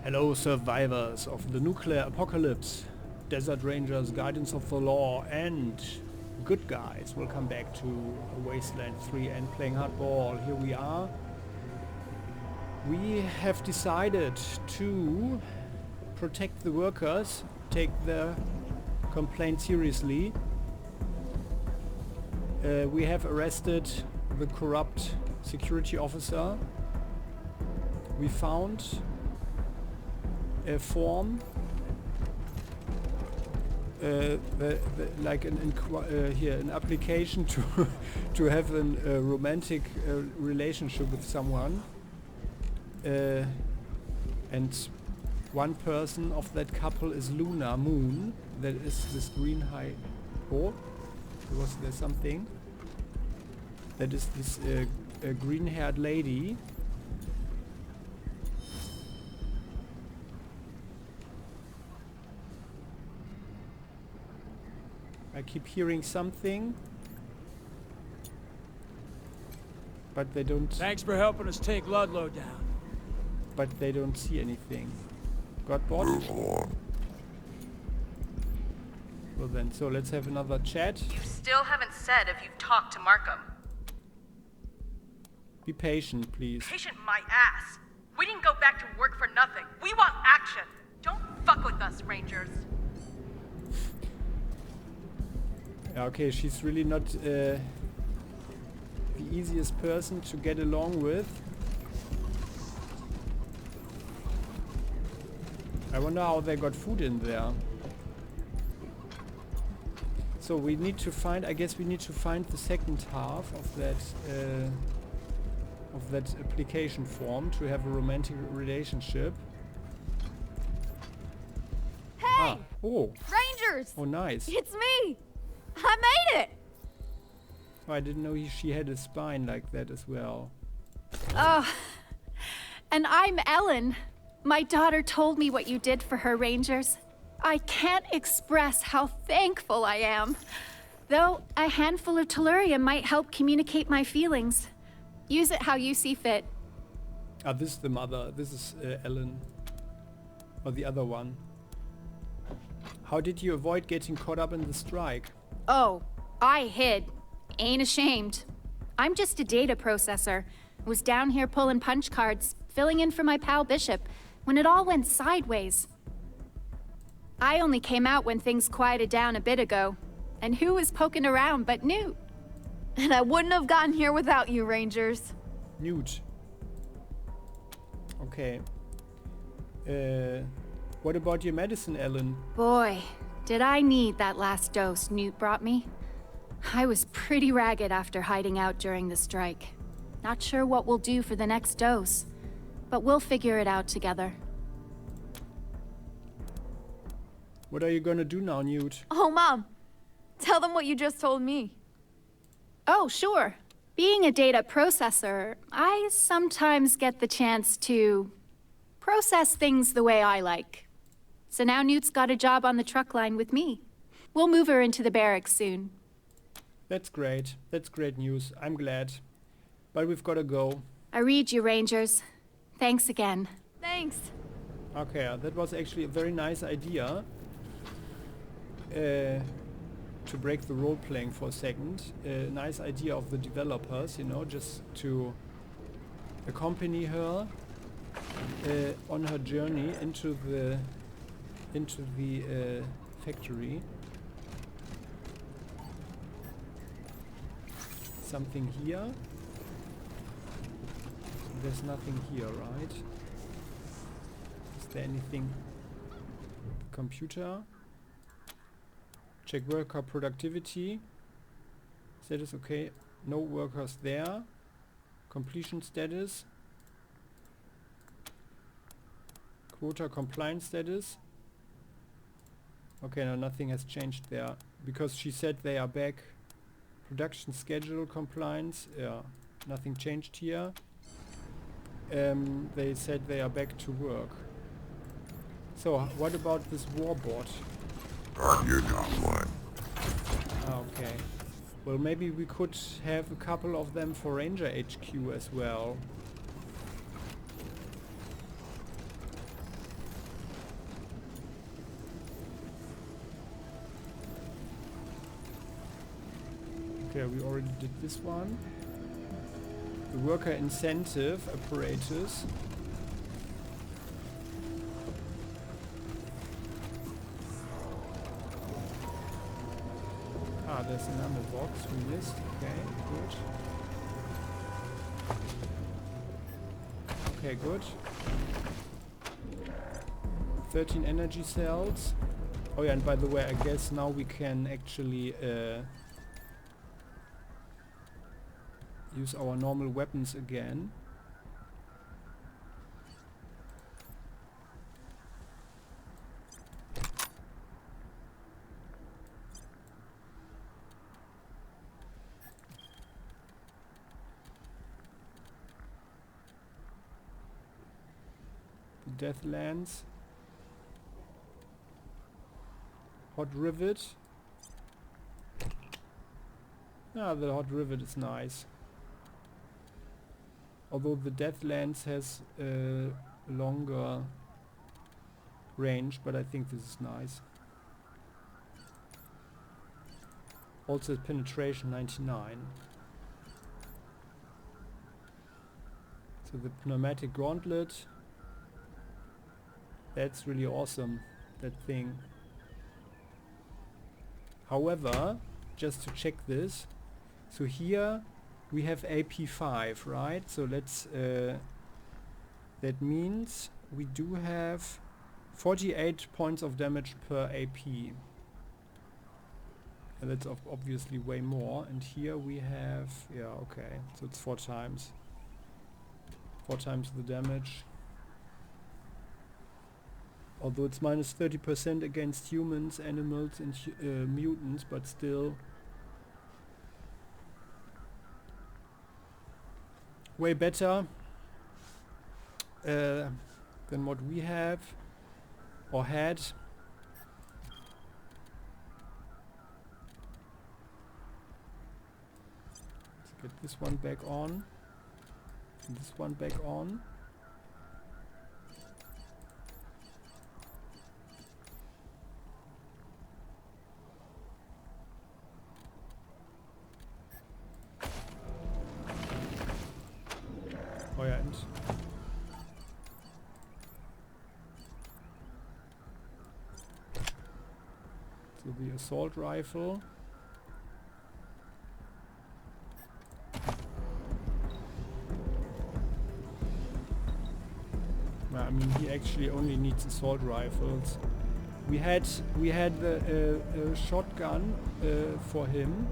Hello, survivors of the nuclear apocalypse, desert rangers, guardians of the law, and good guys. Welcome back to Wasteland 3 and Playing Hardball. Here we are. We have decided to protect the workers, take their complaint seriously. We have arrested the corrupt security officer. We found a form, like an application to have a romantic relationship with someone, and one person of that couple is Luna Moon. That is this green high. Oh, was there something? That is this green-haired lady. I keep hearing something, but they don't. Thanks for helping us take Ludlow down. But they don't see anything. Got bot? Well then, so let's have another chat. You still haven't said if you've talked to Markham. Be patient, please. Patient my ass. We didn't go back to work for nothing. We want action. Don't fuck with us, Rangers. Okay, she's really not the easiest person to get along with. I wonder how they got food in there. So we need to find, I guess we need to find the second half of that application form to have a romantic relationship. Hey! Ah, oh. Rangers! Oh, nice. It's me! I made it! Oh, I didn't know she had a spine like that as well. And I'm Ellen. My daughter told me what you did for her, Rangers. I can't express how thankful I am. Though a handful of tellurium might help communicate my feelings. Use it how you see fit. Ah, this is the mother. This is Ellen. Or the other one. How did you avoid getting caught up in the strike? Oh, I hid. Ain't ashamed. I'm just a data processor. Was down here pulling punch cards, filling in for my pal Bishop, when it all went sideways. I only came out when things quieted down a bit ago. And who was poking around but Newt? And I wouldn't have gotten here without you, Rangers. Newt. Okay. What about your medicine, Ellen? Boy, did I need that last dose Newt brought me. I was pretty ragged after hiding out during the strike. Not sure what we'll do for the next dose, but we'll figure it out together. What are you gonna do now, Newt? Oh, Mom. Tell them what you just told me. Oh, sure. Being a data processor, I sometimes get the chance to process things the way I like. So now Newt's got a job on the truck line with me. We'll move her into the barracks soon. That's great. That's great news. I'm glad. But we've gotta go. I read you, Rangers. Thanks again. Thanks. Okay, that was actually a very nice idea. To break the role-playing for a second. Nice idea of the developers, you know, just to accompany her on her journey into the factory. Something here. There's nothing here, right? Is there anything? Computer. Check worker productivity. Status okay. No workers there. Completion status. Quota compliance status. Okay, no, nothing has changed there. Because she said they are back. Production schedule compliance. Yeah, nothing changed here. They said they are back to work. So, what about this warbot? You're not one. Okay. Well, maybe we could have a couple of them for Ranger HQ as well. Okay, we already did this one. The worker incentive apparatus. Ah, there's another box we missed. Okay, good. Okay, good. 13 energy cells. Oh yeah, and by the way, I guess now we can actually use our normal weapons again. Deathlands. Hot rivet. Ah, the hot rivet is nice. Although the Deathlands has a longer range, but I think this is nice. Also penetration 99. So the pneumatic gauntlet. That's really awesome, that thing. However, just to check this, so here we have AP5, right? So let's, that means we do have 48 points of damage per AP. And that's obviously way more. And here we have, yeah, okay, so it's 4 times. 4 times the damage. Although it's minus 30% against humans, animals and mutants, but still way better than what we have or had. Let's get this one back on and this one back on. Oh yeah, and so the assault rifle. I mean, he actually only needs assault rifles. We had the shotgun for him,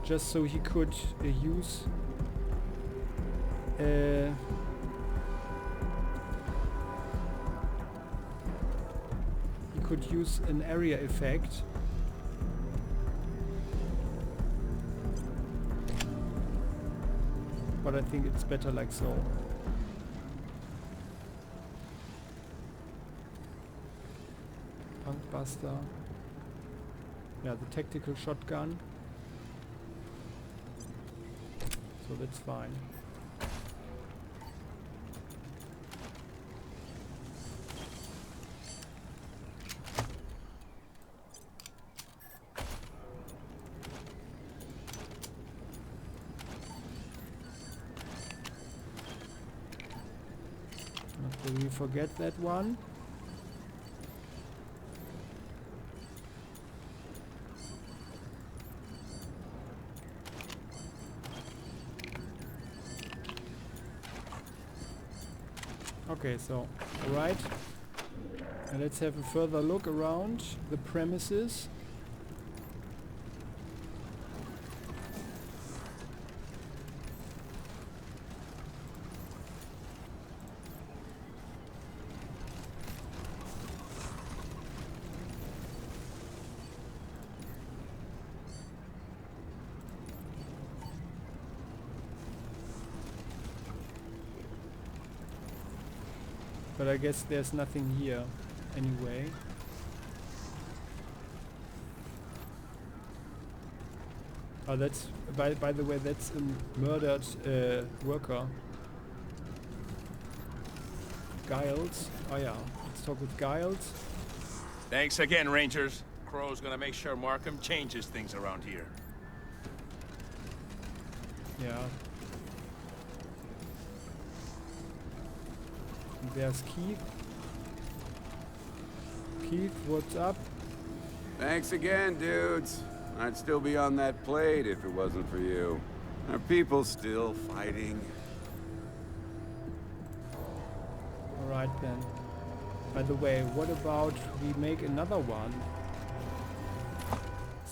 just so he could use. He could use an area effect. But I think it's better like so. Punk Buster. Yeah, the tactical shotgun. So that's fine. Not we forget that one. Okay, so, alright. And let's have a further look around the premises. But I guess there's nothing here anyway. Oh, that's by the way, that's a murdered worker. Giles. Oh yeah, let's talk with Giles. Thanks again, Rangers. Crow's gonna make sure Markham changes things around here. Yeah. And there's Keith. Keith, what's up? Thanks again, dudes. I'd still be on that plate if it wasn't for you. Are people still fighting? Alright then. By the way, what about we make another one?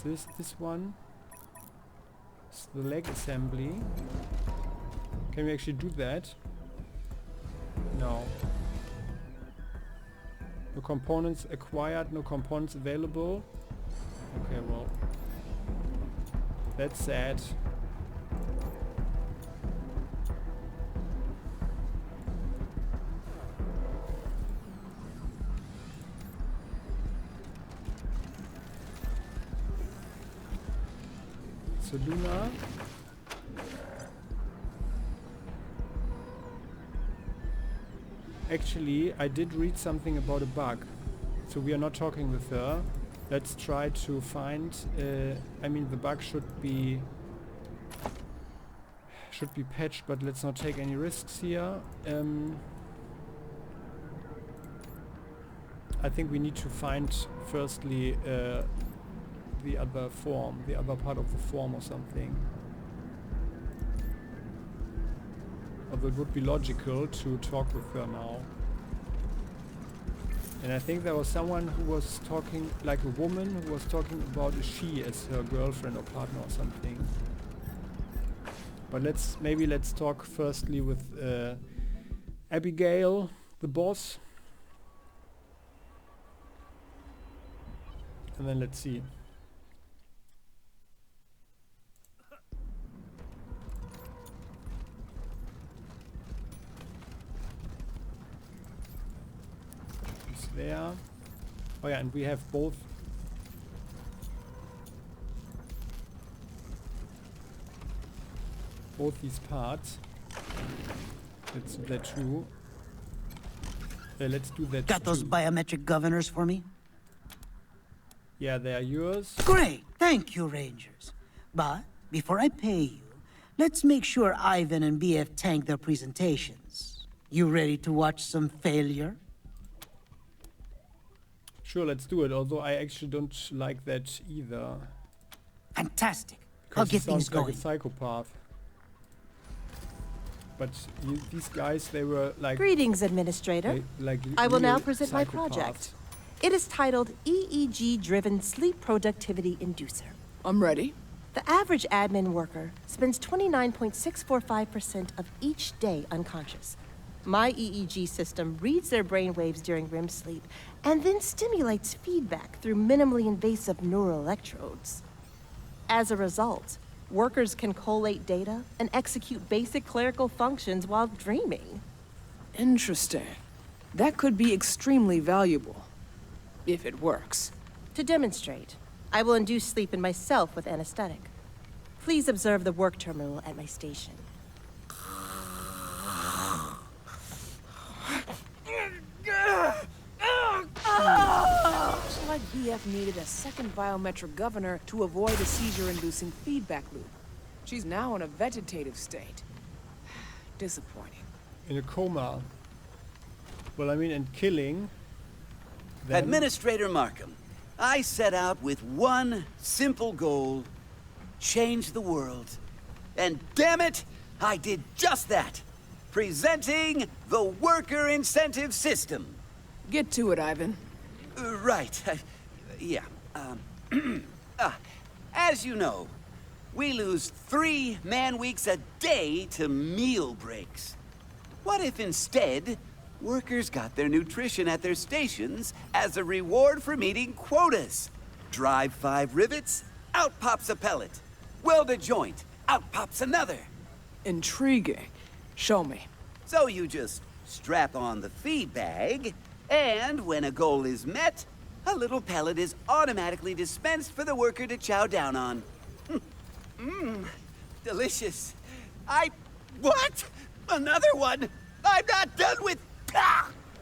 Is this one? It's the leg assembly. Can we actually do that? No. No components acquired, no components available. Okay, well. That's sad. So Luna. Actually, I did read something about a bug. So we are not talking with her. Let's try to find... I mean, the bug should be patched, but let's not take any risks here. I think we need to find, firstly, the other form, the other part of the form or something. Although it would be logical to talk with her now. And I think there was someone who was talking, like a woman who was talking about a she as her girlfriend or partner or something. But maybe let's talk firstly with Abigail, the boss. And then let's see. There. Oh yeah, and we have both. Both these parts. Let's do that too. Let's do that. Got those biometric governors for me? Yeah, they are yours. Great, thank you, Rangers. But before I pay you, let's make sure Ivan and BF tank their presentations. You ready to watch some failure? Sure, let's do it, although I actually don't like that either. Fantastic. I'll get things going. Like a psychopath. But these guys, they were like... Greetings, Administrator. I will now present my project. It is titled EEG-Driven Sleep Productivity Inducer. I'm ready. The average admin worker spends 29.645% of each day unconscious. My EEG system reads their brainwaves during REM sleep and then stimulates feedback through minimally invasive neural electrodes. As a result, workers can collate data and execute basic clerical functions while dreaming. Interesting. That could be extremely valuable, if it works. To demonstrate, I will induce sleep in myself with anesthetic. Please observe the work terminal at my station. Looks like BF needed a second biometric governor to avoid a seizure-inducing feedback loop. She's now in a vegetative state. Disappointing. In a coma. Well, I mean, and killing them. Administrator Markham, I set out with one simple goal: change the world. And damn it, I did just that. Presenting the worker incentive system. Get to it, Ivan. Right. Yeah. As you know, we lose 3 man-weeks a day to meal breaks. What if instead, workers got their nutrition at their stations as a reward for meeting quotas? Drive 5 rivets, out pops a pellet. Weld a joint, out pops another. Intriguing. Show me. So you just strap on the feed bag, and when a goal is met, a little pellet is automatically dispensed for the worker to chow down on. Mmm, delicious. What? Another one? I'm not done with...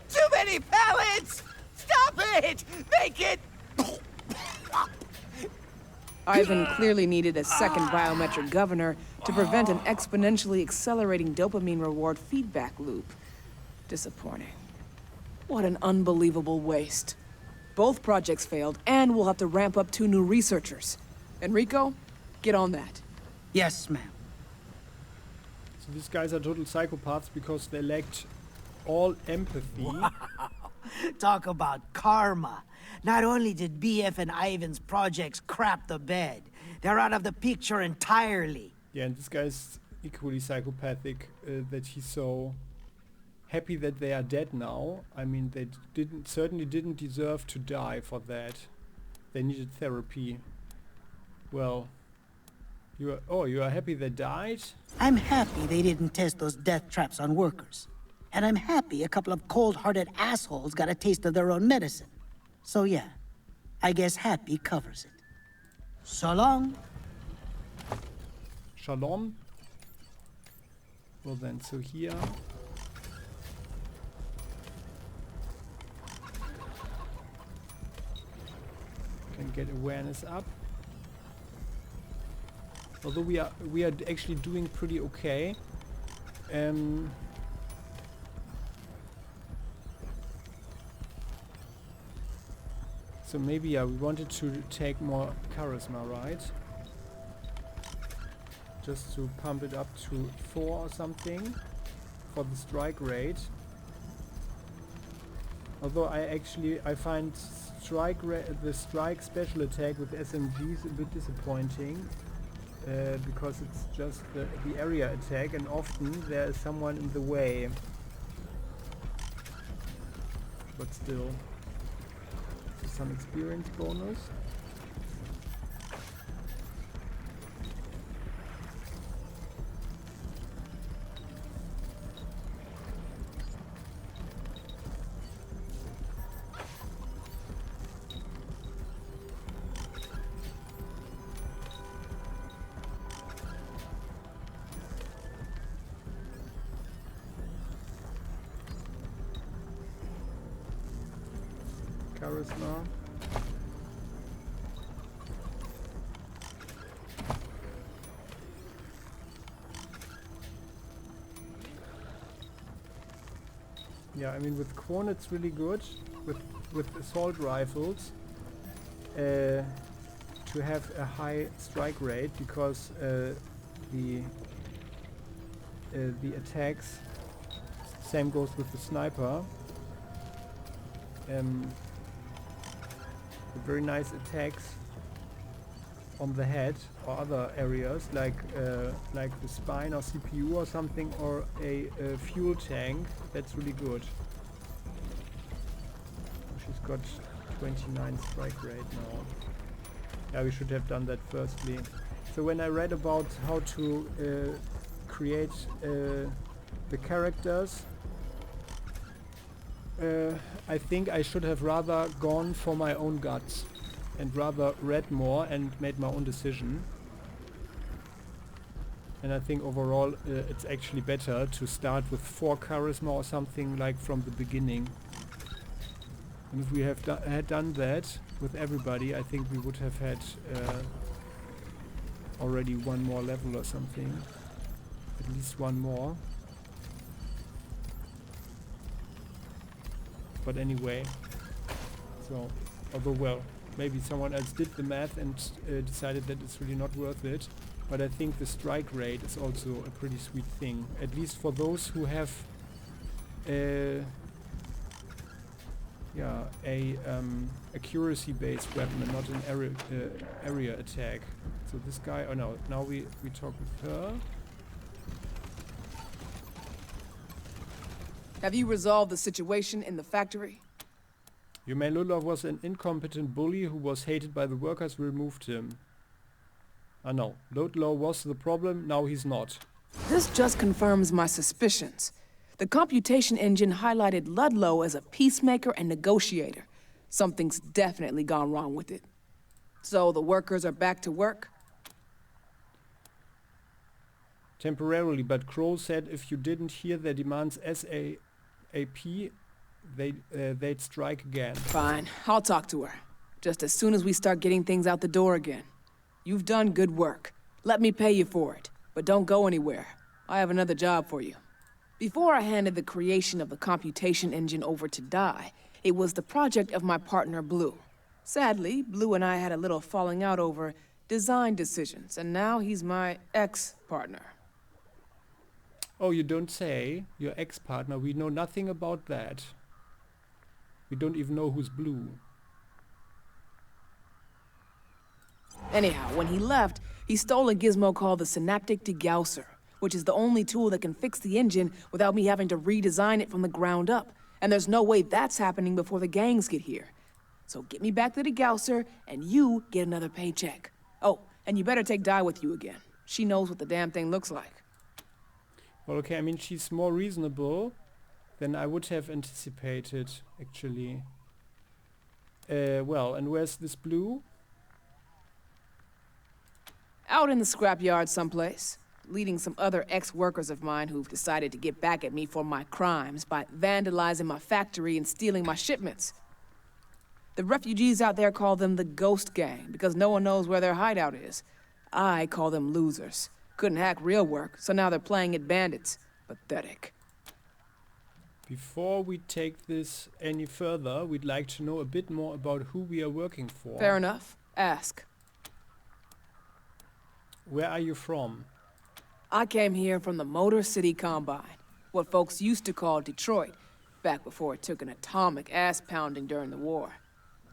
Too many pellets! Stop it! Make it... Ivan clearly needed a second biometric governor to prevent an exponentially accelerating dopamine reward feedback loop. Disappointing. What an unbelievable waste. Both projects failed, and we'll have to ramp up 2 new researchers. Enrico, get on that. Yes, ma'am. So these guys are total psychopaths because they lacked all empathy. Talk about karma. Not only did BF and Ivan's projects crap the bed, they're out of the picture entirely. Yeah, and this guy's equally psychopathic, that he's so happy that they are dead now. I mean, they certainly didn't deserve to die for that. They needed therapy. Well, you are happy they died? I'm happy they didn't test those death traps on workers. And I'm happy a couple of cold-hearted assholes got a taste of their own medicine. So yeah, I guess happy covers it. So long. Shalom. Well then, so here... can get awareness up. Although we are actually doing pretty okay. So maybe, yeah, we wanted to take more charisma, right? Just to pump it up to 4 or something for the strike rate. Although I find the strike special attack with SMGs a bit disappointing, because it's just the area attack, and often there is someone in the way. But still, some experience bonus. Charisma. Yeah, I mean, with Quon it's really good with assault rifles to have a high strike rate, because the attacks, same goes with the sniper. Very nice attacks on the head or other areas, like the spine or CPU or something, or a fuel tank. That's really good. She's got 29 strike rate now. Yeah, we should have done that firstly. So when I read about how to create the characters, I think I should have rather gone for my own guts and rather read more and made my own decision. And I think overall it's actually better to start with 4 charisma or something like from the beginning. And if we had done that with everybody, I think we would have had already 1 more level or something. At least 1 more. But anyway, so, although, well, maybe someone else did the math and decided that it's really not worth it. But I think the strike rate is also a pretty sweet thing, at least for those who have a accuracy-based weapon and not an area attack. So this guy, oh no, now we talk with her. Have you resolved the situation in the factory? Yumelulov was an incompetent bully who was hated by the workers. We removed him. Ah no, Ludlow was the problem, now he's not. This just confirms my suspicions. The computation engine highlighted Ludlow as a peacemaker and negotiator. Something's definitely gone wrong with it. So the workers are back to work? Temporarily, but Kroll said if you didn't hear their demands SAP, they'd strike again. Fine, I'll talk to her. Just as soon as we start getting things out the door again. You've done good work. Let me pay you for it. But don't go anywhere. I have another job for you. Before I handed the creation of the computation engine over to Die, it was the project of my partner, Blue. Sadly, Blue and I had a little falling out over design decisions, and now he's my ex-partner. Oh, you don't say. Your ex-partner. We know nothing about that. We don't even know who's Blue. Anyhow, when he left, he stole a gizmo called the synaptic degausser, which is the only tool that can fix the engine without me having to redesign it from the ground up. And there's no way that's happening before the gangs get here. So get me back the degausser, and you get another paycheck. Oh, and you better take Die with you again. She knows what the damn thing looks like. Well, okay, I mean, she's more reasonable than I would have anticipated, actually. Well, and where's this Blue? Out in the scrapyard someplace, leading some other ex-workers of mine who've decided to get back at me for my crimes by vandalizing my factory and stealing my shipments. The refugees out there call them the Ghost Gang because no one knows where their hideout is. I call them losers. Couldn't hack real work, so now they're playing at bandits. Pathetic. Before we take this any further, we'd like to know a bit more about who we are working for. Fair enough. Ask. Where are you from? I came here from the Motor City Combine, what folks used to call Detroit, back before it took an atomic ass-pounding during the war.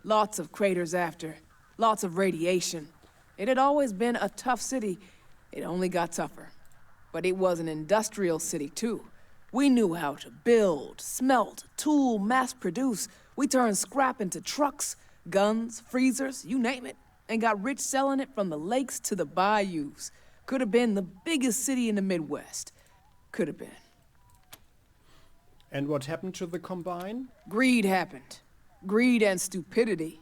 Lots of craters after, lots of radiation. It had always been a tough city. It only got tougher. But it was an industrial city, too. We knew how to build, smelt, tool, mass produce. We turned scrap into trucks, guns, freezers, you name it, and got rich selling it from the lakes to the bayous. Could have been the biggest city in the Midwest. Could have been. And what happened to the Combine? Greed happened. Greed and stupidity.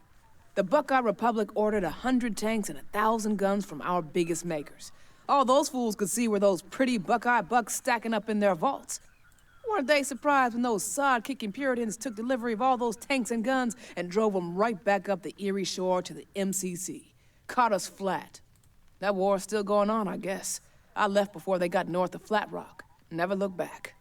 The Buckeye Republic ordered 100 tanks and 1,000 guns from our biggest makers. All those fools could see were those pretty Buckeye bucks stacking up in their vaults. Weren't they surprised when those sod-kicking Puritans took delivery of all those tanks and guns and drove them right back up the Erie Shore to the MCC? Caught us flat. That war's still going on, I guess. I left before they got north of Flat Rock. Never looked back.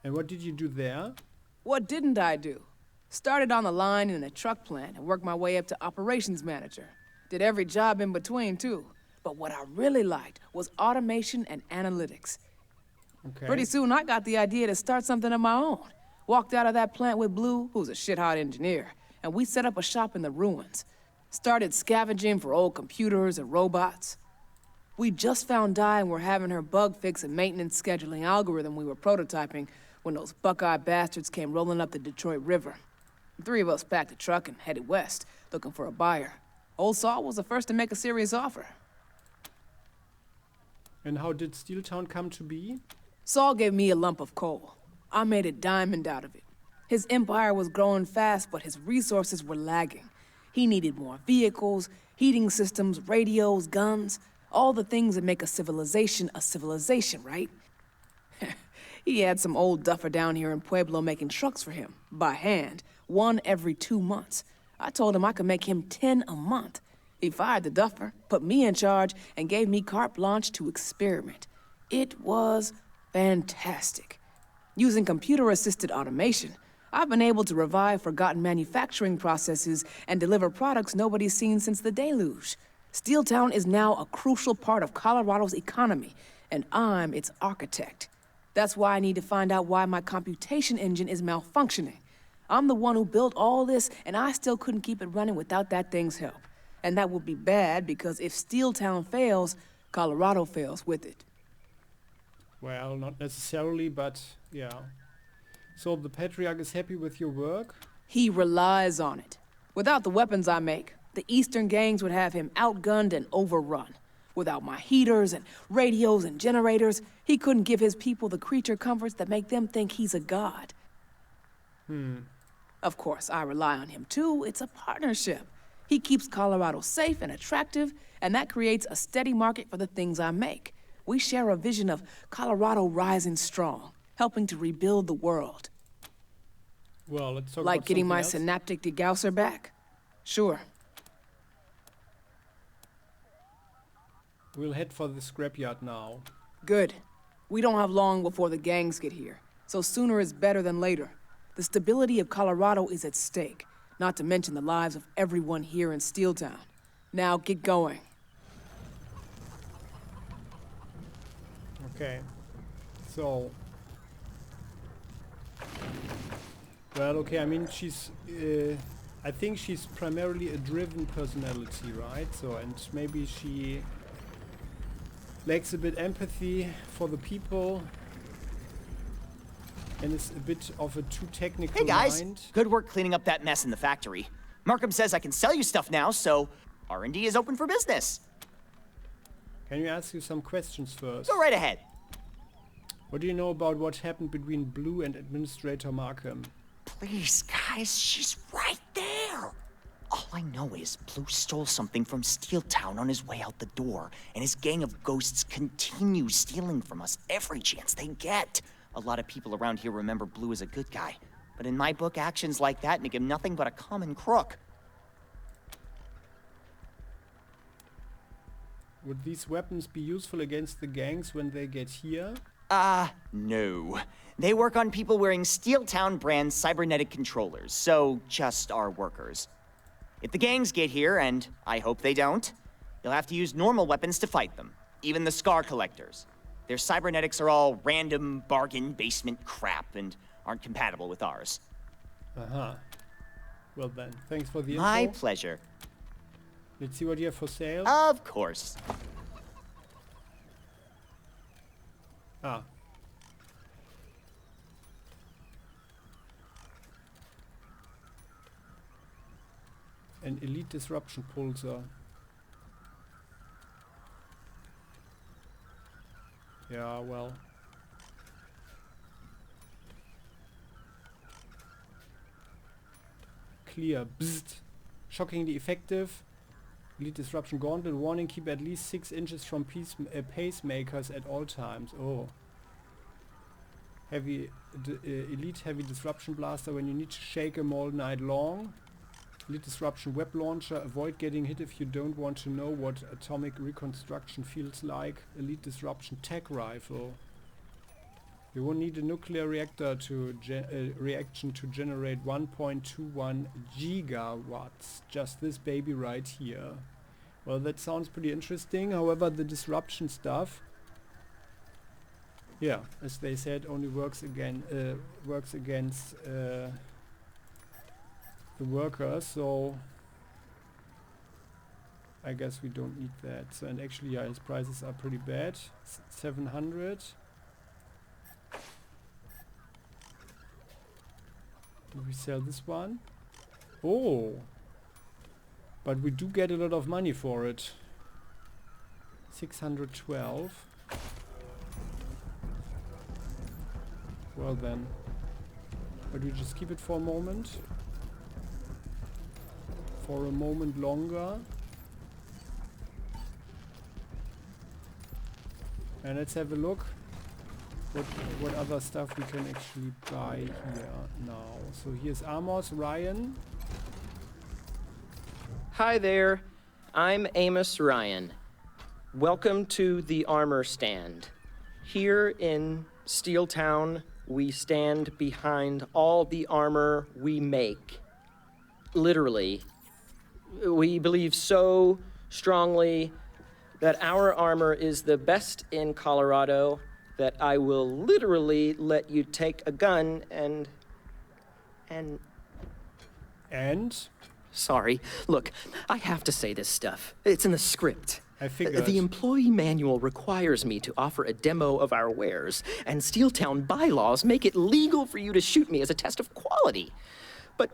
And what did you do there? What didn't I do? Started on the line in a truck plant and worked my way up to operations manager. Did every job in between, too. But what I really liked was automation and analytics. Okay. Pretty soon I got the idea to start something of my own. Walked out of that plant with Blue, who's a shit-hot engineer, and we set up a shop in the ruins. Started scavenging for old computers and robots. We just found Die and were having her bug fix and maintenance scheduling algorithm we were prototyping when those Buckeye bastards came rolling up the Detroit River. The three of us packed a truck and headed west, looking for a buyer. Old Saul was the first to make a serious offer. And how did Steeltown come to be? Saul gave me a lump of coal. I made a diamond out of it. His empire was growing fast, but his resources were lagging. He needed more vehicles, heating systems, radios, guns, all the things that make a civilization, right? He had some old duffer down here in Pueblo making trucks for him, by hand, one every 2 months. I told him I could make him 10 a month. He fired the duffer, put me in charge, and gave me carte blanche to experiment. It was fantastic. Using computer-assisted automation, I've been able to revive forgotten manufacturing processes and deliver products nobody's seen since the deluge. Steeltown is now a crucial part of Colorado's economy, and I'm its architect. That's why I need to find out why my computation engine is malfunctioning. I'm the one who built all this, and I still couldn't keep it running without that thing's help. And that would be bad, because if Steeltown fails, Colorado fails with it. Well, not necessarily, but yeah. So the Patriarch is happy with your work? He relies on it. Without the weapons I make, the Eastern gangs would have him outgunned and overrun. Without my heaters and radios and generators, he couldn't give his people the creature comforts that make them think he's a god. Of course, I rely on him too. It's a partnership. He keeps Colorado safe and attractive, and that creates a steady market for the things I make. We share a vision of Colorado rising strong, helping to rebuild the world. Well, let's talk like about getting my something else. synaptic degausser back? Sure. We'll head for the scrapyard now. Good. We don't have long before the gangs get here, so sooner is better than later. The stability of Colorado is at stake, not to mention the lives of everyone here in Steeltown. Now get going. Okay. So... Well, okay, I mean, she's... I think she's primarily a driven personality, right? So, and maybe she lacks a bit empathy for the people and is a bit of a too technical Hey guys, mind. good work cleaning up that mess in the factory. Markham says I can sell you stuff now, so R&D is open for business. Can you ask you some questions first? Go right ahead. What do you know about what happened between Blue and Administrator Markham? Please, guys, she's right there. All I know is Blue stole something from Steeltown on his way out the door, and his gang of ghosts continue stealing from us every chance they get. A lot of people around here remember Blue as a good guy, but in my book, actions like that make him nothing but a common crook. Would these weapons be useful against the gangs when they get here? No. They work on people wearing Steeltown brand cybernetic controllers, so just our workers. If the gangs get here, and I hope they don't, you'll have to use normal weapons to fight them, even the Scar Collectors. Their cybernetics are all random bargain basement crap and aren't compatible with ours. Uh-huh. Well then, thanks for the info. My pleasure. Let's see what you have for sale. Of course. Ah. An elite disruption pulsar. Yeah, well. Clear. Bzzzt. Shockingly effective. Elite disruption gauntlet. Warning, keep at least 6 inches from pacemakers at all times. Oh. Heavy, elite heavy disruption blaster when you need to shake them all night long. Elite disruption web launcher. Avoid getting hit if you don't want to know what atomic reconstruction feels like. Elite disruption tech rifle. You will need a nuclear reactor to reaction to generate 1.21 gigawatts. Just this baby right here. Well, that sounds pretty interesting. However, the disruption stuff, yeah, as they said, only works against the workers. So I guess we don't need that. So, and actually, yeah, his prices are pretty bad. 700. Do we sell this one? Oh! But we do get a lot of money for it. 612. Well then. But we just keep it for a moment. For a moment longer. And let's have a look. What other stuff we can actually buy here now. So here's Amos, Ryan. Hi there, I'm Amos Ryan. Welcome to the armor stand. Here in Steeltown, we stand behind all the armor we make. Literally. We believe so strongly that our armor is the best in Colorado that I will literally let you take a gun and... Sorry. Look, I have to say this stuff. It's in the script. I figured. The employee manual requires me to offer a demo of our wares, and Steeltown bylaws make it legal for you to shoot me as a test of quality. But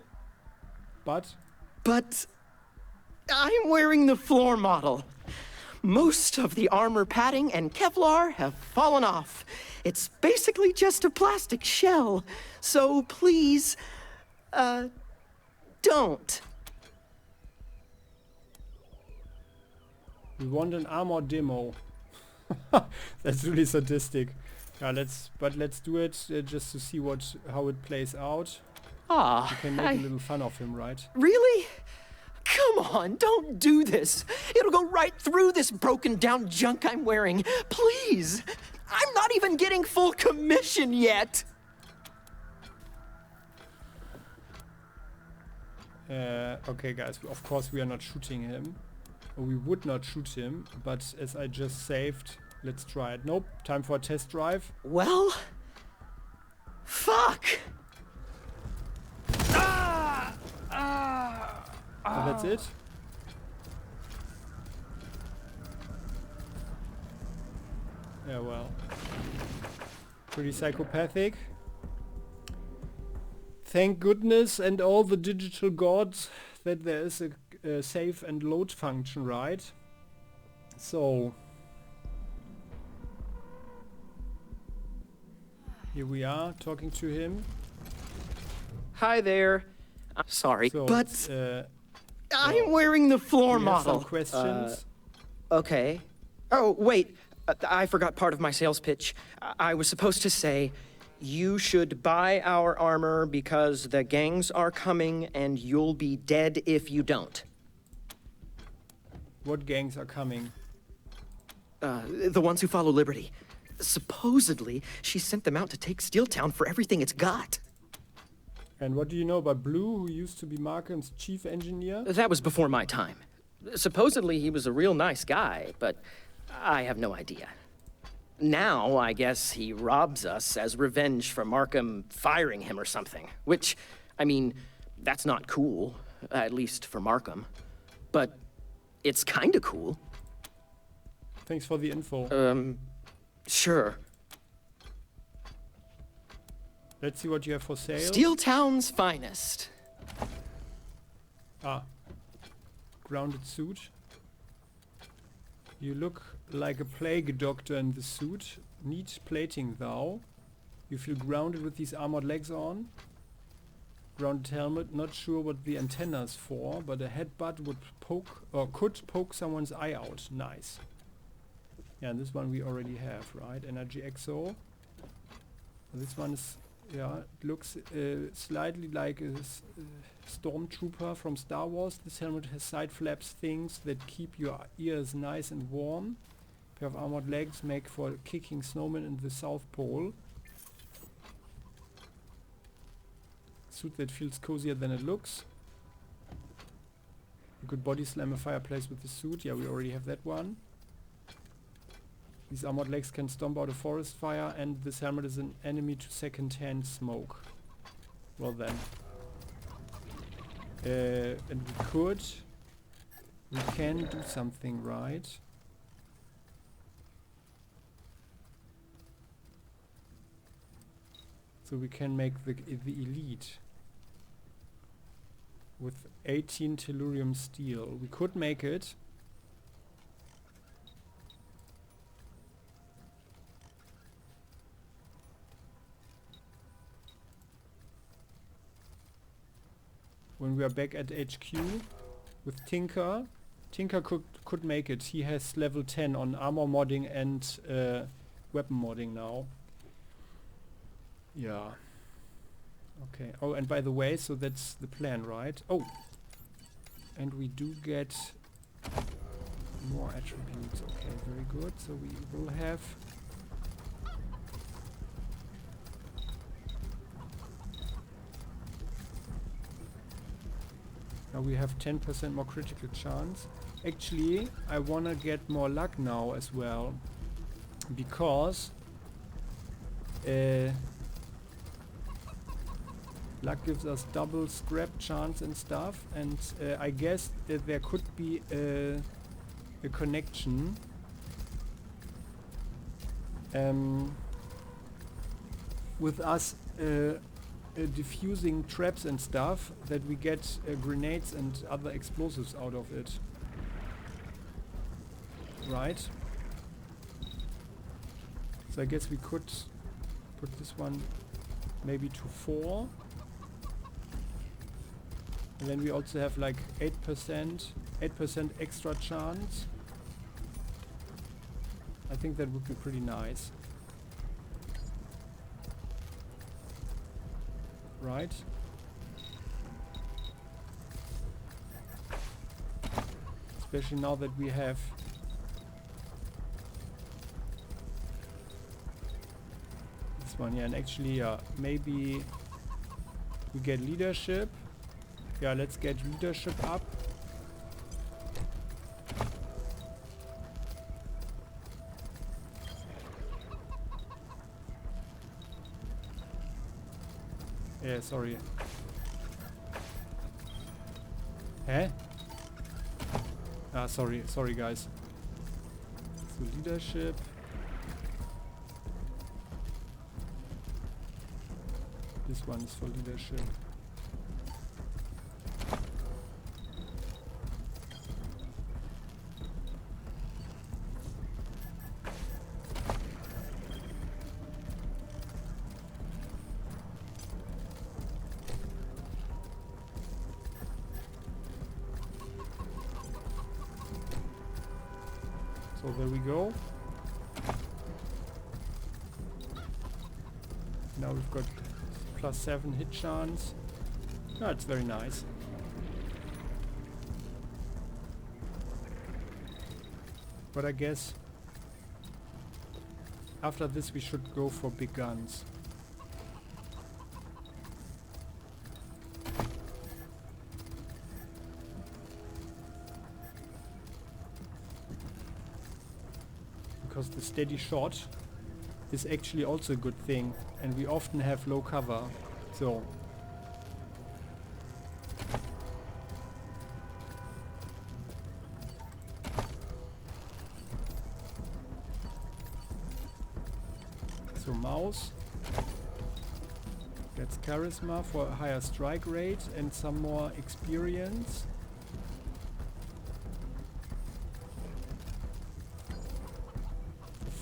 I'm wearing the floor model. Most of the armor padding and Kevlar have fallen off. It's basically just a plastic shell. So please, don't. We want an armor demo. That's really sadistic. Yeah, let's do it just to see how it plays out. Ah, we can make a little fun of him, right? Really? Come Come on, don't do this. It'll go right through this broken down junk I'm wearing. Please. I'm not even getting full commission yet. Okay, guys, of course we are not shooting him. Or we would not shoot him, but as I just saved, let's try it. Nope, time for a test drive. Well, fuck. So that's it. Yeah, well. Pretty psychopathic. Thank goodness and all the digital gods that there is a save and load function, right? So here we are talking to him. Hi there. Sorry, So but I'm wearing the floor we have model. some questions. Okay. Oh, wait. I forgot part of my sales pitch. I was supposed to say, you should buy our armor because the gangs are coming and you'll be dead if you don't. What gangs are coming? The ones who follow Liberty. Supposedly, she sent them out to take Steeltown for everything it's got. And what do you know about Blue, who used to be Markham's chief engineer? That was before my time. Supposedly, he was a real nice guy, but I have no idea. Now, I guess he robs us as revenge for Markham firing him or something. Which, I mean, that's not cool, at least for Markham. But it's kinda cool. Thanks for the info. Sure. Let's see what you have for sale. Steeltown's finest. Ah. Grounded suit. You look like a plague doctor in the suit. Neat plating thou. You feel grounded with these armored legs on. Grounded helmet, not sure what the antenna's for, but a headbutt would poke or could poke someone's eye out. Nice. Yeah, and this one we already have, right? Energy exo. This one is, yeah, it looks slightly like a stormtrooper from Star Wars. This helmet has side flaps, things that keep your ears nice and warm. Pair of armored legs make for kicking snowmen in the South Pole. Suit that feels cozier than it looks. You could body slam a fireplace with the suit. Yeah, we already have that one. These armored legs can stomp out a forest fire, and this helmet is an enemy to second-hand smoke. Well then. And we can do something, right? So we can make the elite with 18 tellurium steel. We could make it. When we are back at HQ with Tinker. Tinker could make it. He has level 10 on armor modding and weapon modding now. Yeah. Okay. Oh, and by the way, so that's the plan, right? Oh! And we do get more attributes. Okay, very good. So we will have... Now we have 10% more critical chance. Actually, I wanna get more luck now as well. Because... luck gives us double scrap chance and stuff, and I guess that there could be a connection with us diffusing traps and stuff, that we get grenades and other explosives out of it. Right? So I guess we could put this one maybe to 4. And then we also have like 8% extra chance. I think that would be pretty nice. Right? Especially now that we have this one, yeah, and actually, maybe we get leadership. Yeah, let's get leadership up. Yeah, sorry. Hä? Ah, sorry guys. So leadership. This one is for leadership. So there we go. Now we've got +7 hit chance. Oh, it's very nice. But I guess after this we should go for big guns. Because the steady shot is actually also a good thing, and we often have low cover, so mouse gets charisma for a higher strike rate and some more experience.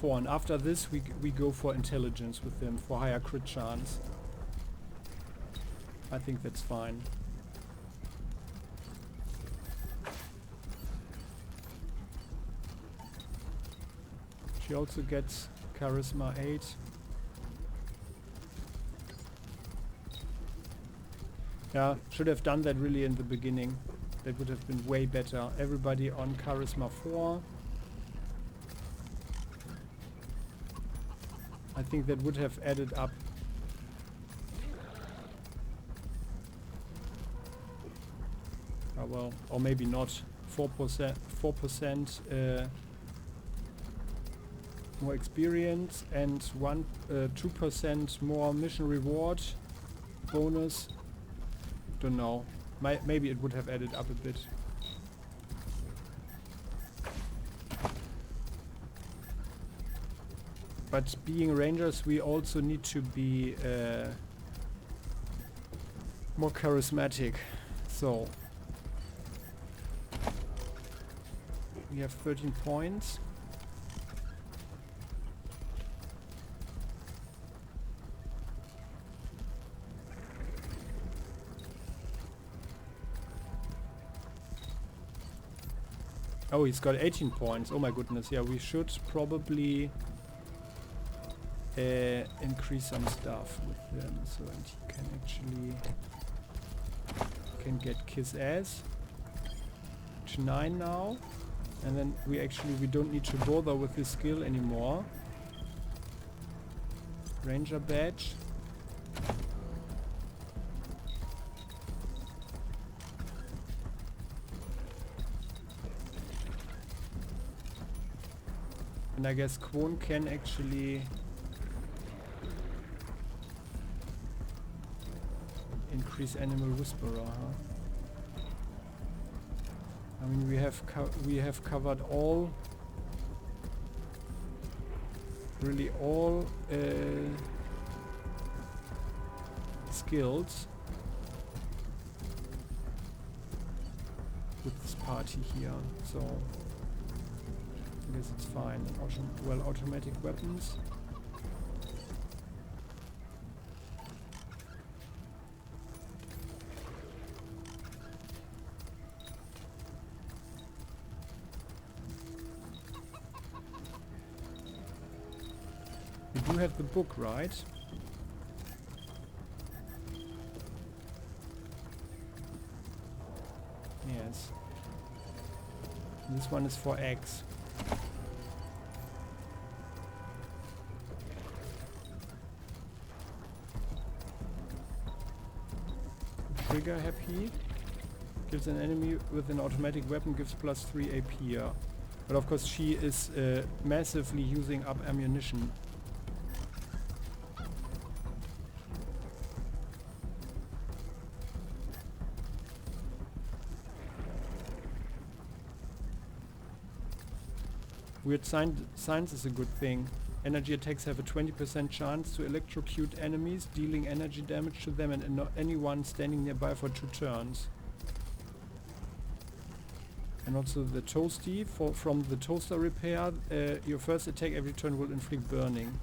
And after this we go for intelligence with him for higher crit chance. I think that's fine. She also gets charisma 8. Yeah, should have done that really in the beginning. That would have been way better. Everybody on charisma 4. I think that would have added up. Oh well, or maybe not. 4% more experience and 2% more mission reward bonus. Don't know. Maybe it would have added up a bit. But being rangers, we also need to be more charismatic. So we have 13 points. Oh, he's got 18 points. Oh my goodness. Yeah, we should probably increase some stuff with them so that he can actually get kiss ass to 9 now, and then we don't need to bother with his skill anymore. Ranger badge. And I guess Kwon can actually increase Animal Whisperer, huh? I mean, we have covered all, really all skills with this party here, so I guess it's fine. Well, automatic weapons. We do have the book, right? Yes. This one is for X. Trigger happy. Kills an enemy with an automatic weapon, gives +3 AP. Yeah. But of course she is massively using up ammunition. Weird science is a good thing. Energy attacks have a 20% chance to electrocute enemies, dealing energy damage to them and anyone standing nearby for 2 turns. And also the toasty, from the toaster repair, your first attack every turn will inflict burning.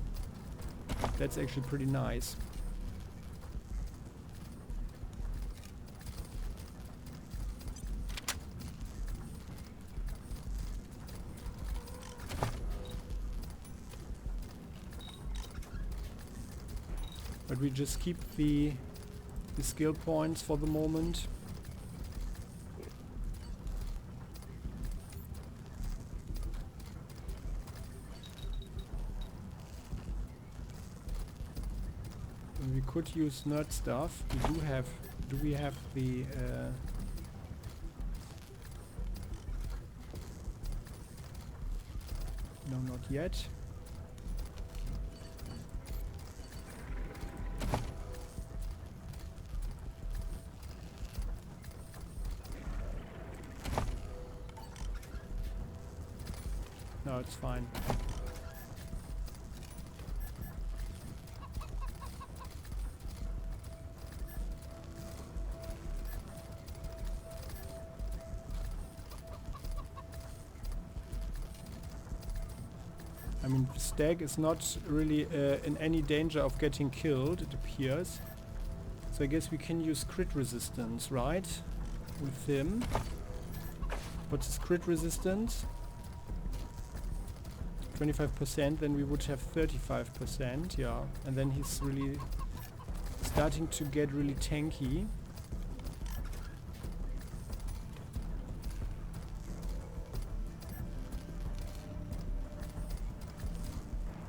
That's actually pretty nice. But we just keep the skill points for the moment. And we could use nerd stuff. Do we have the no, not yet. No, it's fine. I mean, Stag is not really in any danger of getting killed, it appears. So I guess we can use crit resistance, right? With him. What's his crit resistance? 25%, then we would have 35%, yeah. And then he's really starting to get really tanky.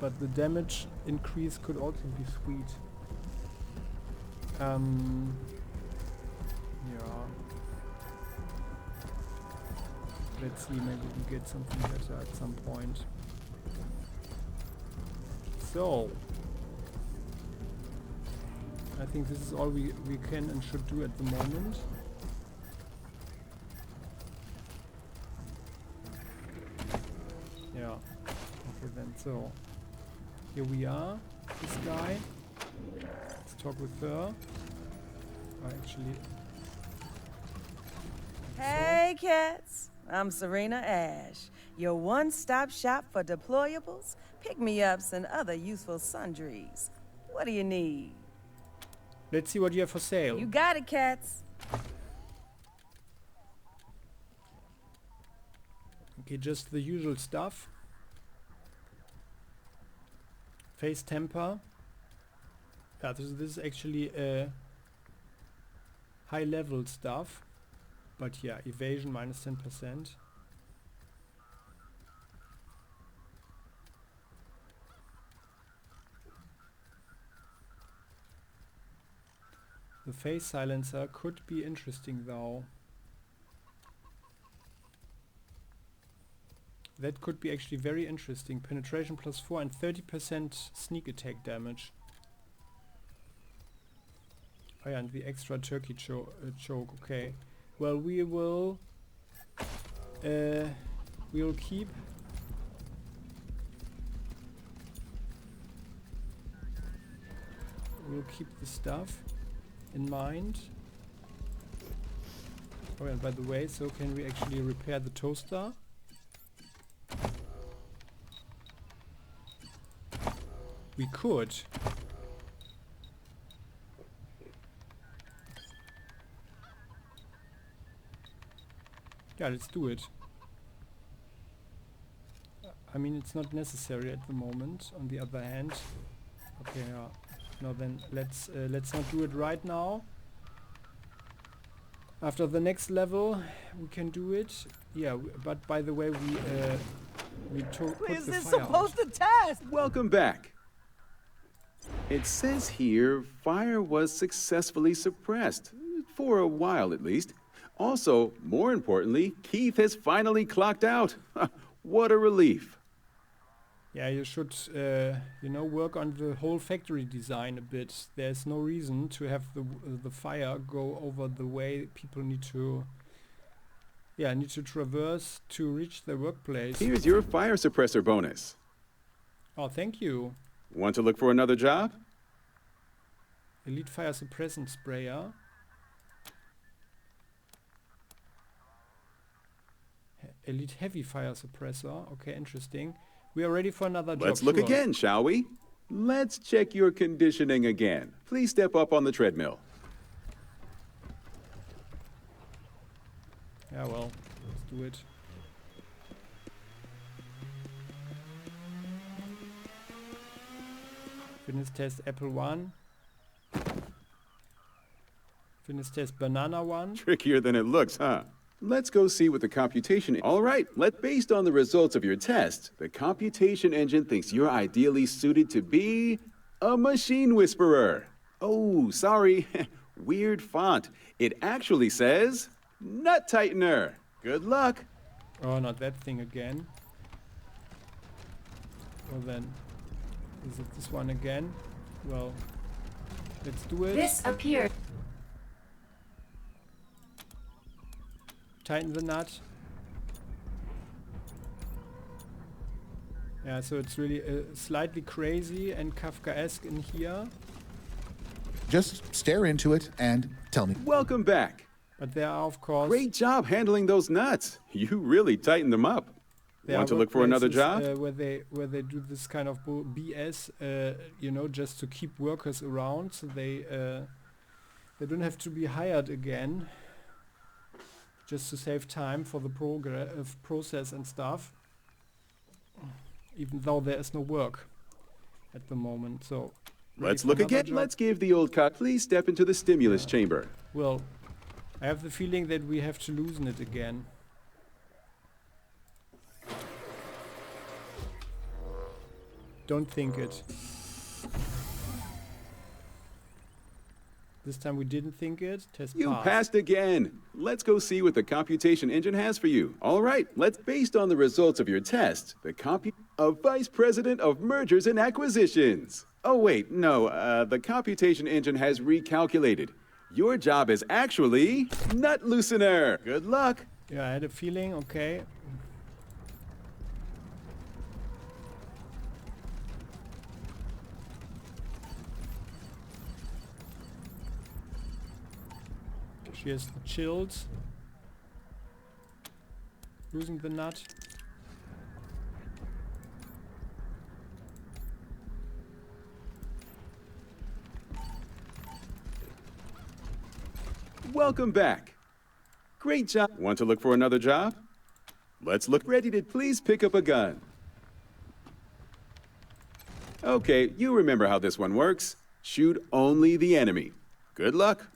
But the damage increase could also be sweet. Yeah. Let's see, maybe we get something better at some point. So, I think this is all we can and should do at the moment. Yeah. Okay then, so here we are, this guy. Let's talk with her. Actually. Hey cats, I'm Serena Ash, your one-stop shop for deployables, pick-me-ups, and other useful sundries. What do you need? Let's see what you have for sale. You got it, cats. Okay, just the usual stuff. Face temper. Yeah, this is actually high level stuff. But yeah, evasion minus 10%. The face silencer could be interesting though. That could be actually very interesting. Penetration +4 and 30% sneak attack damage. Oh yeah, and the extra turkey choke. Okay. Well, we'll keep the stuff in mind. Oh, and by the way, so can we actually repair the toaster? We could. Yeah, let's do it. I mean, it's not necessary at the moment. On the other hand, okay, yeah. No, then let's not do it right now. After the next level, we can do it. Yeah, but by the way, we put Is the this fire supposed to test? Welcome back. It says here fire was successfully suppressed, for a while at least. Also, more importantly, Keith has finally clocked out. What a relief. Yeah, you should, work on the whole factory design a bit. There's no reason to have the fire go over the way people need to traverse to reach their workplace. Here's your fire suppressor bonus. Oh, thank you. Want to look for another job? Elite fire suppressant sprayer. Elite heavy fire suppressor. Okay, interesting. We are ready for another job. Let's look sure. again, shall we? Let's check your conditioning again. Please step up on the treadmill. Yeah, well, let's do it. Fitness test apple 1. Fitness test banana 1. Trickier than it looks, huh? Let's go see what the computation... All right, based on the results of your test, the computation engine thinks you're ideally suited to be a machine whisperer. Oh, sorry. Weird font. It actually says nut tightener. Good luck. Oh, not that thing again. Well then, is it this one again? Well, let's do it. This appeared. Tighten the nut. Yeah, so it's really slightly crazy and Kafkaesque in here. Just stare into it and tell me. Welcome back. But there are, of course... Great job handling those nuts. You really tightened them up. Want to look for another job? Where they do this kind of BS, just to keep workers around, so they don't have to be hired again, just to save time for the process and stuff. Even though there is no work at the moment, so. Let's look again. Job? Let's give the old cut. Please step into the stimulus chamber. Well, I have the feeling that we have to loosen it again. Don't think it. This time we didn't think it. Test You passed. passed again. Let's go see what the computation engine has for you. All right, based on the results of your test, a vice president of mergers and acquisitions. Oh wait, no, the computation engine has recalculated. Your job is actually nut loosener. Good luck. Yeah, I had a feeling, okay. She has the chills. Losing the nut. Welcome back. Great job. Want to look for another job? Let's look. Ready to please pick up a gun. Okay, you remember how this one works. Shoot only the enemy. Good luck.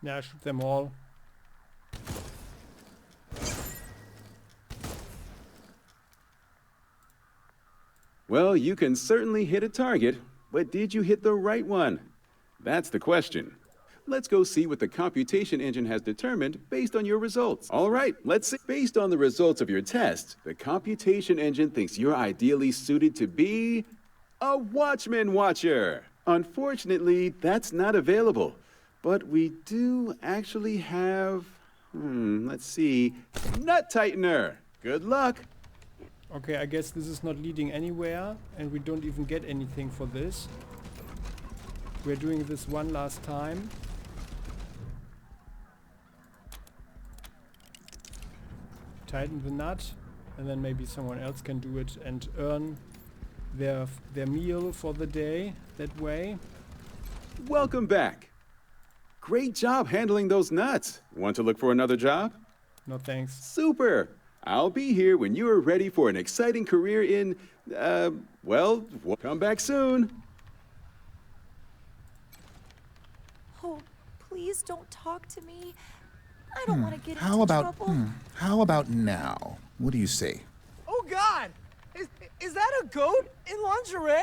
Yeah, shoot them all. Well, you can certainly hit a target, but did you hit the right one? That's the question. Let's go see what the computation engine has determined based on your results. All right, let's see. Based on the results of your test, the computation engine thinks you're ideally suited to be a Watchman Watcher. Unfortunately, that's not available. But we do actually have, let's see, nut tightener. Good luck. Okay, I guess this is not leading anywhere, and we don't even get anything for this. We're doing this one last time. Tighten the nut, and then maybe someone else can do it and earn their meal for the day that way. Welcome back. Great job handling those nuts. Want to look for another job? No thanks. Super. I'll be here when you are ready for an exciting career in, Well, we'll come back soon. Oh, please don't talk to me. I don't want to get How into about, trouble. how about now? What do you say? Oh God! Is that a goat in lingerie?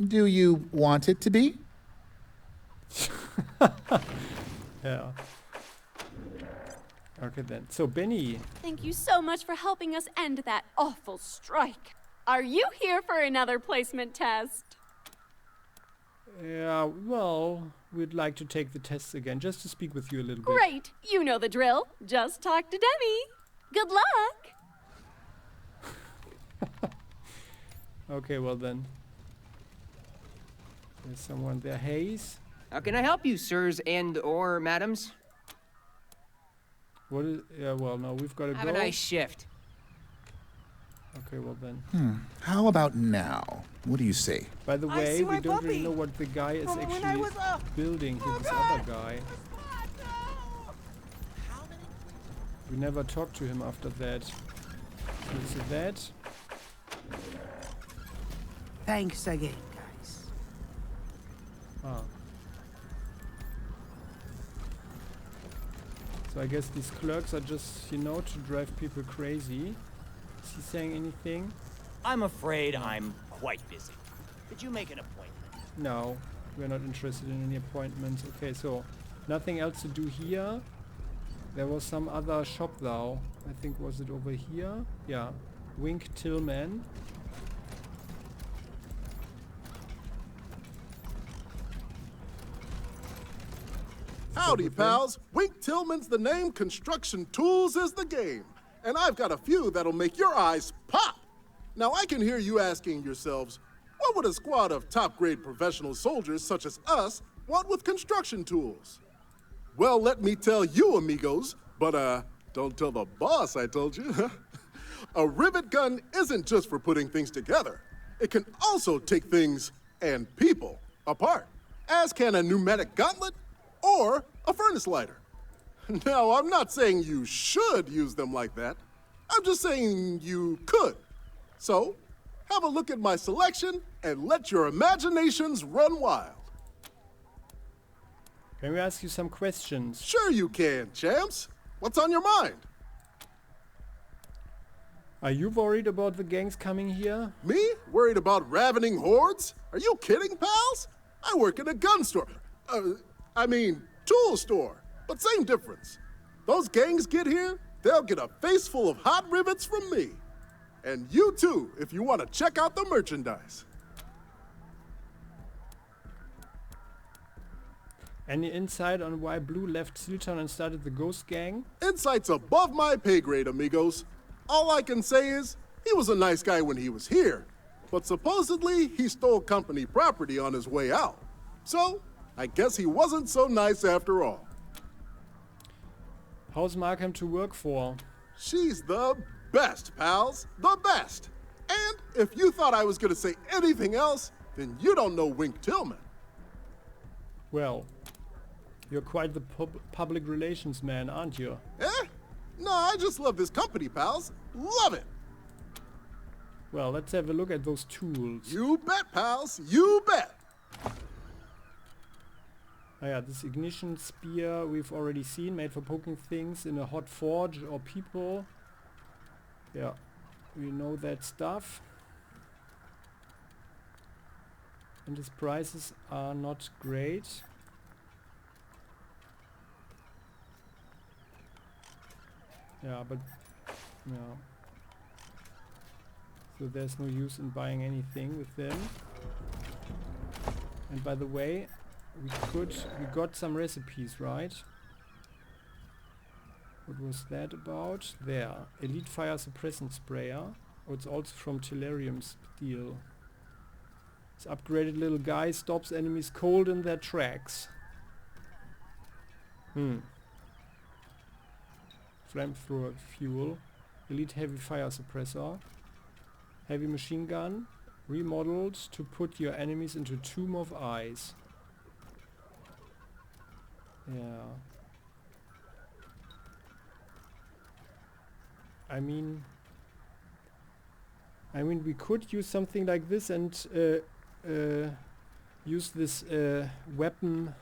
Do you want it to be? Yeah. Okay then. So Benny. Thank you so much for helping us end that awful strike. Are you here for another placement test? Yeah, well, we'd like to take the tests again, just to speak with you a little bit. Great. You know the drill. Just talk to Demi. Good luck. Okay, well then. There's someone there. Hayes? How can I help you, sirs and/or madams? What is... Yeah, well, no, we've got to go. Have a nice shift. Okay, well then. How about now? What do you say? By the I way, see we my don't really puppy know what the guy is from when I actually was, building here, oh this God! other guy. We never talked to him after that. So that. Thanks again, guys. Ah. So I guess these clerks are just, you know, to drive people crazy. Is he saying anything? I'm afraid I'm quite busy. Did you make an appointment? No, we're not interested in any appointments. Okay, so nothing else to do here. There was some other shop though. I think, was it over here? Yeah. Wink Tillman. Howdy, pals. Wink Tillman's the name, construction tools is the game. And I've got a few that'll make your eyes pop. Now, I can hear you asking yourselves, what would a squad of top-grade professional soldiers such as us want with construction tools? Well, let me tell you, amigos, but don't tell the boss I told you. A rivet gun isn't just for putting things together. It can also take things and people apart, as can a pneumatic gauntlet or a furnace lighter. Now, I'm not saying you should use them like that. I'm just saying you could. So, have a look at my selection and let your imaginations run wild. Can we ask you some questions? Sure you can, champs. What's on your mind? Are you worried about the gangs coming here? Me? Worried about ravening hordes? Are you kidding, pals? I work in a gun store. Tool store. But same difference. Those gangs get here, they'll get a face full of hot rivets from me. And you too, if you want to check out the merchandise. Any insight on why Blue left Steeltown and started the Ghost Gang? Insight's above my pay grade, amigos. All I can say is, he was a nice guy when he was here. But supposedly, he stole company property on his way out. So, I guess he wasn't so nice after all. How's Markham to work for? She's the best, pals. The best. And if you thought I was going to say anything else, then you don't know Wink Tillman. Well, you're quite the public relations man, aren't you? Eh? No, I just love this company, pals. Love it. Well, let's have a look at those tools. You bet, pals. You bet. Oh yeah, this ignition spear we've already seen, made for poking things in a hot forge or people. Yeah, we know that stuff. And his prices are not great. Yeah, but no. So there's no use in buying anything with them. And by the way, we got some recipes, right? What was that about? There. Elite fire suppressant sprayer. Oh, it's also from Tellurium steel. This upgraded little guy stops enemies cold in their tracks. Flamethrower fuel. Elite heavy fire suppressor. Heavy machine gun. Remodeled to put your enemies into tomb of eyes. Yeah. I mean, I mean, we could use something like this and use this weapon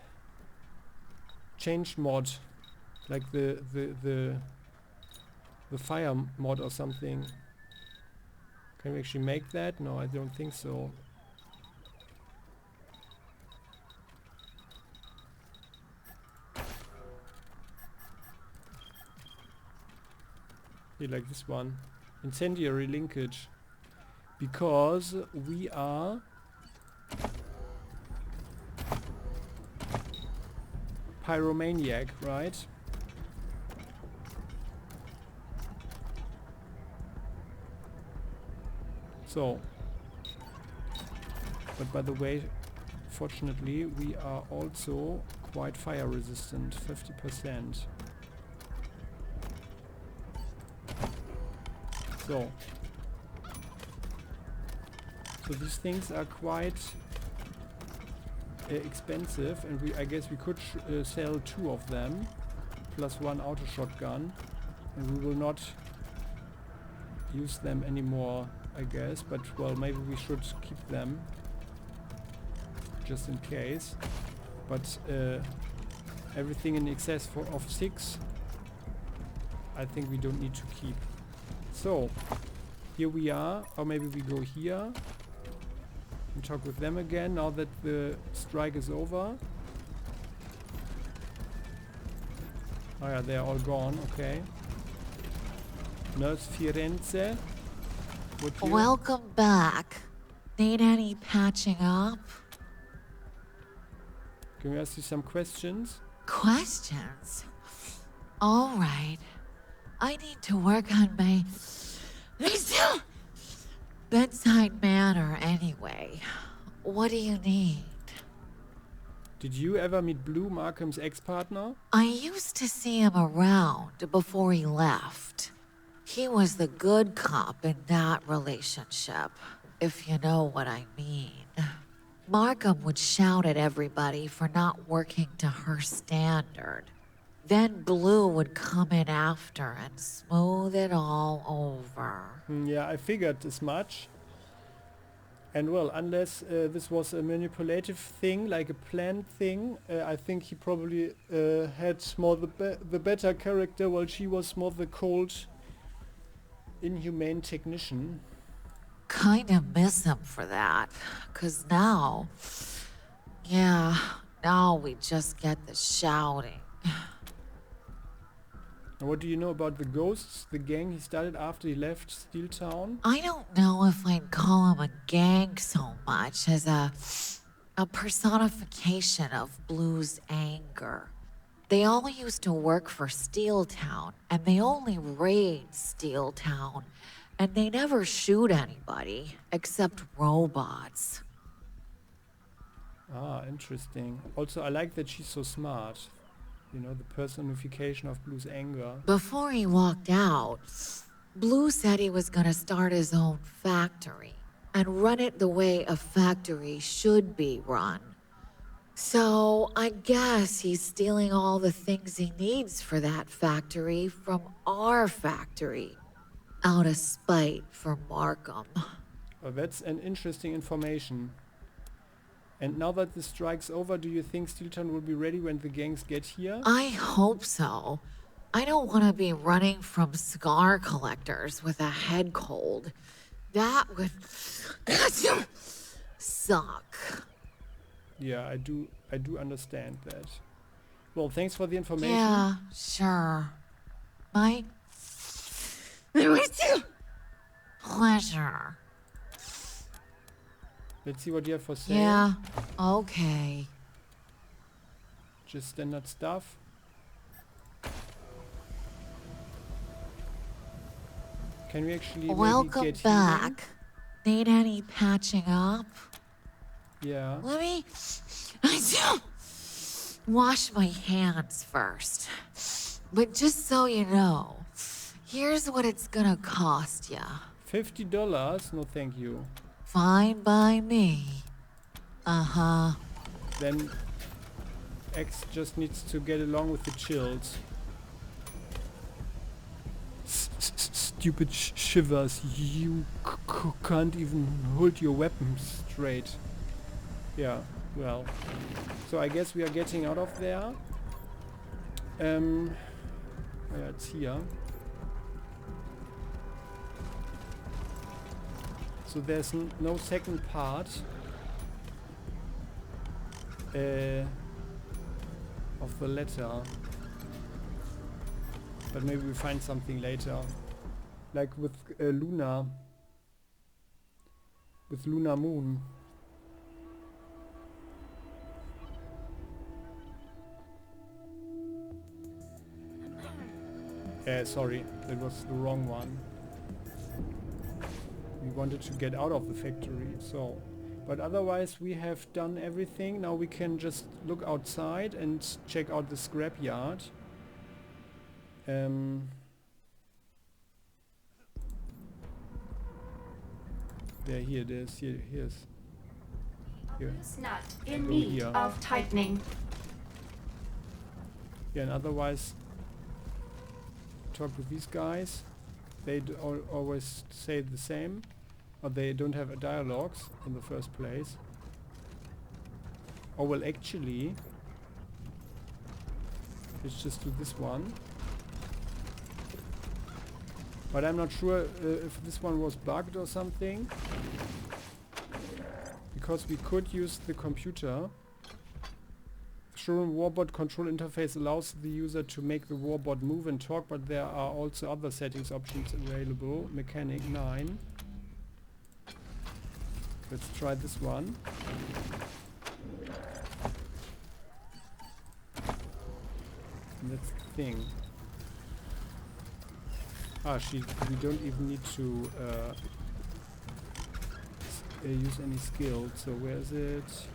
change mod, like the fire mod or something. Can we actually make that? No, I don't think so. Here, like this one. Incendiary linkage. Because we are pyromaniac, right? So, but by the way, fortunately, we are also quite fire resistant, 50%. So these things are quite expensive, and I guess we could sell 2 of them, plus 1 auto shotgun, and we will not use them anymore, I guess, but well, maybe we should keep them, just in case. But everything in excess of 6, I think we don't need to keep. So, here we are, or maybe we go here and talk with them again, now that the strike is over. Oh yeah, they're all gone, okay. Nurse Firenze. Welcome back. Need any patching up? Can we ask you some questions? Questions? All right. I need to work on my bedside manner anyway. What do you need? Did you ever meet Blue, Markham's ex-partner? I used to see him around before he left. He was the good cop in that relationship, if you know what I mean. Markham would shout at everybody for not working to her standard. Then Blue would come in after and smooth it all over. Yeah, I figured as much. And well, unless this was a manipulative thing, like a planned thing, I think he probably had more the better character, while she was more the cold, inhumane technician. Kinda miss him for that, 'cause now we just get the shouting. And what do you know about the Ghosts, the gang he started after he left Steeltown? I don't know if I'd call him a gang so much as a personification of Blue's anger. They all used to work for Steeltown, and they only raid Steeltown, and they never shoot anybody, except robots. Ah, interesting. Also, I like that she's so smart. You know, the personification of Blue's anger. Before he walked out, Blue said he was gonna start his own factory and run it the way a factory should be run. So I guess he's stealing all the things he needs for that factory from our factory, out of spite for Markham. Oh, that's an interesting information. And now that the strike's over, do you think Steeltown will be ready when the gangs get here? I hope so. I don't want to be running from scar collectors with a head cold. That would suck. Yeah, I do understand that. Well, thanks for the information. Yeah, sure. Pleasure. Let's see what you have for sale. Yeah, okay. Just standard stuff. Can we actually Welcome maybe get back. Need any patching up? Yeah. Let me wash my hands first. But just so you know, here's what it's gonna cost ya. $50? No, thank you. Fine by me. Uh-huh. Then X just needs to get along with the chills. stupid shivers. You can't even hold your weapons straight. Yeah, well. So I guess we are getting out of there. Yeah, it's here. So there's no second part of the letter. But maybe we find something later. Like with Luna. With Luna Moon. Sorry, that was the wrong one. We wanted to get out of the factory, so... But otherwise we have done everything. Now we can just look outside and check out the scrapyard. There, here it is. Here's... Here. Nut in need of tightening. Yeah, and otherwise... Talk with these guys. They always say the same. Or they don't have dialogues in the first place. Oh well, actually... Let's just do this one. But I'm not sure if this one was bugged or something. Because we could use the computer. The showroom warbot control interface allows the user to make the warbot move and talk, but there are also other settings options available. Mechanic 9. Let's try this one. And that's the thing. We don't even need to use any skill. So where is it?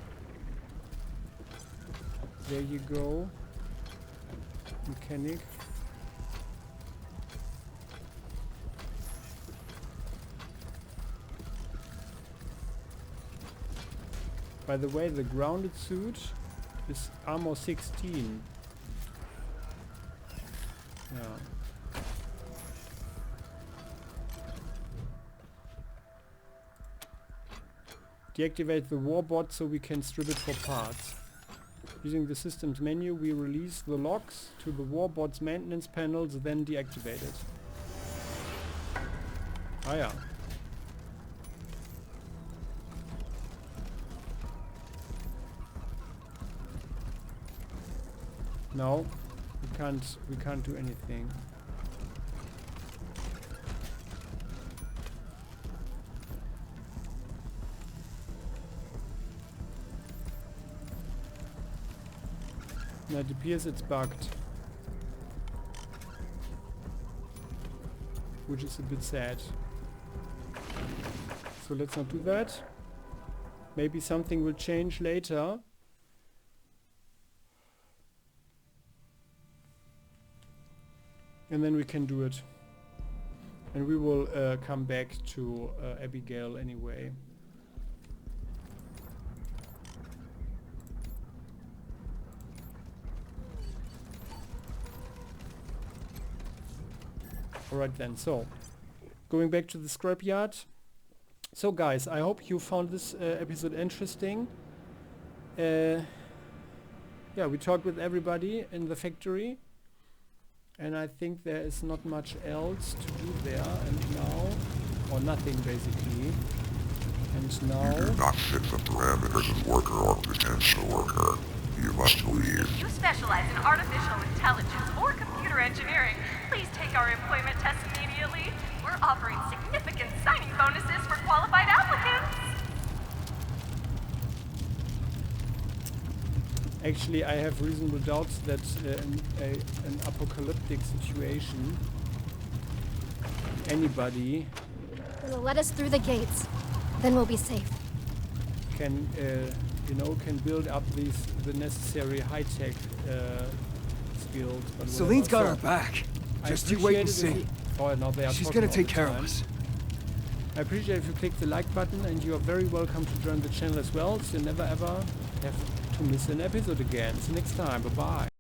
There you go. Mechanic. By the way, the grounded suit is armor 16. Yeah. Deactivate the warbot so we can strip it for parts. Using the system's menu, we release the locks to the warbot's maintenance panels, then deactivate it. Ah yeah. No, we can't do anything. Now it appears it's bugged. Which is a bit sad. So let's not do that. Maybe something will change later. And then we can do it. And we will come back to Abigail anyway. Alright then, so going back to the scrapyard. So guys, I hope you found this episode interesting. Yeah, we talked with everybody in the factory. And I think there is not much else to do there. And now, or nothing basically. And now... You do not fit the parameters of worker or potential worker. You must leave. If you specialize in artificial intelligence or computer engineering, please take our employment test immediately. We're offering significant signing bonuses for qualified applicants. Actually, I have reasonable doubts that an apocalyptic situation, anybody will let us through the gates. Then we'll be safe. Can, can build up the necessary high-tech skills. But Celine's got our back. Just you wait and see. Oh, no, they are She's gonna take care of us. I appreciate if you click the like button, and you are very welcome to join the channel as well, so you never ever have to miss an episode again. See you next time. Bye-bye.